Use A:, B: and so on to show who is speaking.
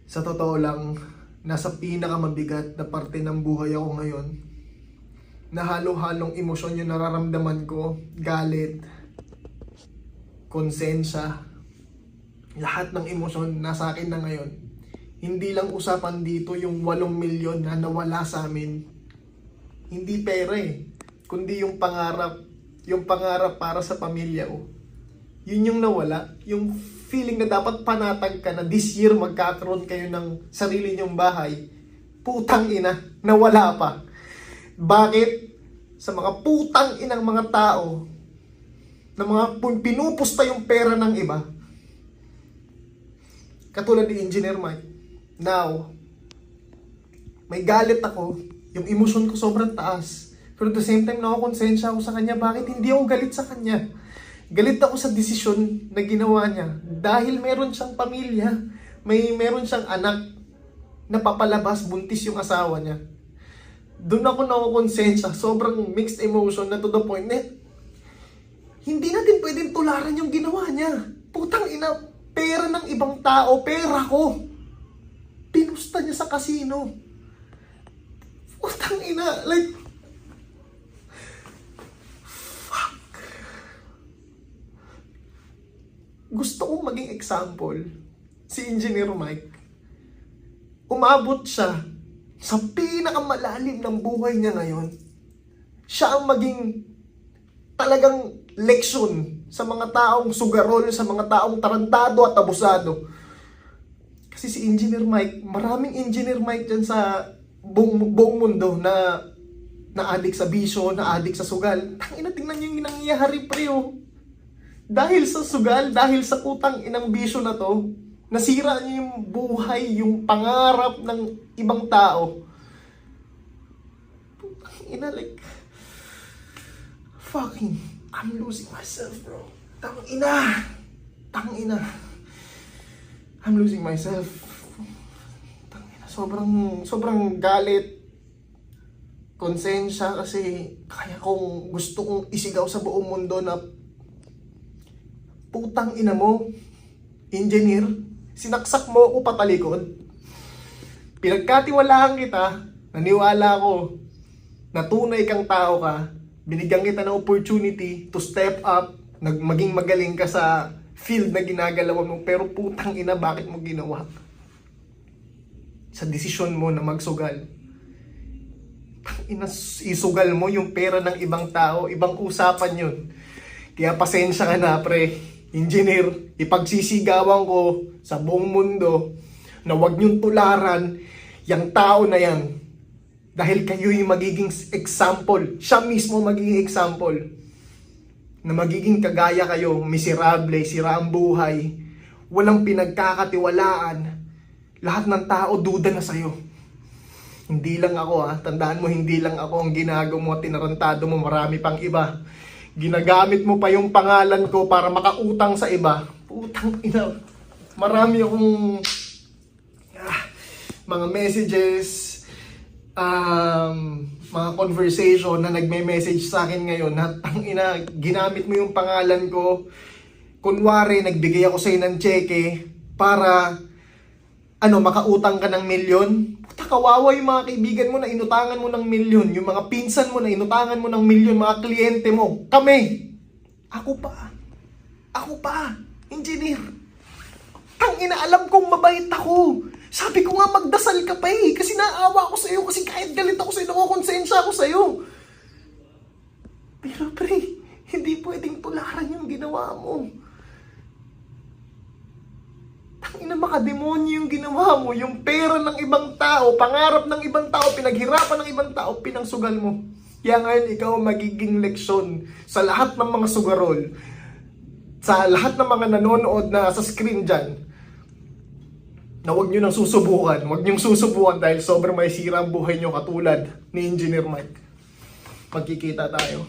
A: Sa totoo lang, nasa pinakamabigat na parte ng buhay ako ngayon. Na halo-halong emosyon yung nararamdaman ko, galit, konsensya, lahat ng emosyon nasa akin na ngayon. Hindi lang usapan dito yung 8 milyon na nawala sa amin. Hindi pera kundi yung pangarap para sa pamilya ko. Yun yung nawala, yung feeling na dapat panatag ka na this year magkakaroon kayo ng sarili nyong bahay. Putang ina, nawala pa. Bakit? Sa mga putang inang mga tao na mga pinupusta yung pera ng iba. Katulad ni Engineer Mike. Now, may galit ako. Yung emosyon ko sobrang taas. Pero at the same time, nakakonsensya ako sa kanya. Bakit hindi ako galit sa kanya? Galit ako sa desisyon na ginawa niya. Dahil meron siyang pamilya. Meron siyang anak na papalabas, buntis yung asawa niya. Doon ako nakakonsensya. Sobrang mixed emotion na to the point na hindi natin pwedeng tularan yung ginawa niya. Putang ina, pera ng ibang tao, pera ko. Pinusta niya sa casino. Putang ina, like, fuck. Gusto kong maging example, si Engineer Mike. Umabot siya sa pinakamalalim ng buhay niya ngayon. Siya ang maging talagang leksyon sa mga taong sugarol, sa mga taong tarantado at abusado. Kasi si Engineer Mike, maraming Engineer Mike dyan sa buong mundo na adik sa bisyo, na adik sa sugal. Tangina, tingnan niyo yung nangyayari pre. Dahil sa sugal, dahil sa putang inang bisyo na to, nasira niyo yung buhay, yung pangarap ng ibang tao. Putang ina, like, fucking, I'm losing myself, bro. Tangina. I'm losing myself. Tangina, sobrang galit. Konsensya kasi kaya kong gusto kong isigaw sa buong mundo na putang ina mo, Engineer, sinaksak mo ako patalikod. Pinagkatiwalaan kita, naniwala ko na tunay kang tao ka. Binigyan kita ng opportunity to step up, maging magaling ka sa field na ginagalawan mo, pero putang ina, bakit mo ginawa? Sa desisyon mo na magsugal. Isugal mo yung pera ng ibang tao, ibang usapan yun. Kaya pasensya ka na, pre. Engineer, ipagsisigawan ko sa buong mundo na huwag niyong tularan yung tao na yan. Dahil kayo yung magiging example. Siya mismo magiging example. Na magiging kagaya kayo, miserable, sira ang buhay, walang pinagkakatiwalaan. Lahat ng tao duda na sa'yo. Hindi lang ako tandaan mo, hindi lang ako ang ginagawa mo at tinarantado mo, marami pang iba. Ginagamit mo pa yung pangalan ko para makautang sa iba. Putang ina. Marami akong mga messages, mga conversation na nagme-message sa akin ngayon na tangina, ginamit mo yung pangalan ko. Kunwari, nagbigay ako sa'yo ng cheque para makautang ka ng milyon. Puta, kawawa yung mga kaibigan mo na inutangan mo ng milyon, yung mga pinsan mo na inutangan mo ng milyon, mga kliyente mo. Kami! Ako pa! Engineer! Tangina, alam kong mabait ako! Sabi ko nga magdasal ka pa kasi naawa ako sa'yo, kasi kahit galit ako sa'yo, nakukonsensya ako sa'yo. Pero pre, hindi pwedeng tularan yung ginawa mo. Tangina, makademonyo yung ginawa mo, yung pera ng ibang tao, pangarap ng ibang tao, pinaghirapan ng ibang tao, pinangsugal mo. Kaya ngayon, ikaw magiging leksyon sa lahat ng mga sugarol, sa lahat ng mga nanonood na sa screen dyan, na huwag nyo nang susubukan. Huwag nyo susubukan dahil sobrang may sira ang buhay nyo katulad ni Engineer Mike. Magkikita tayo.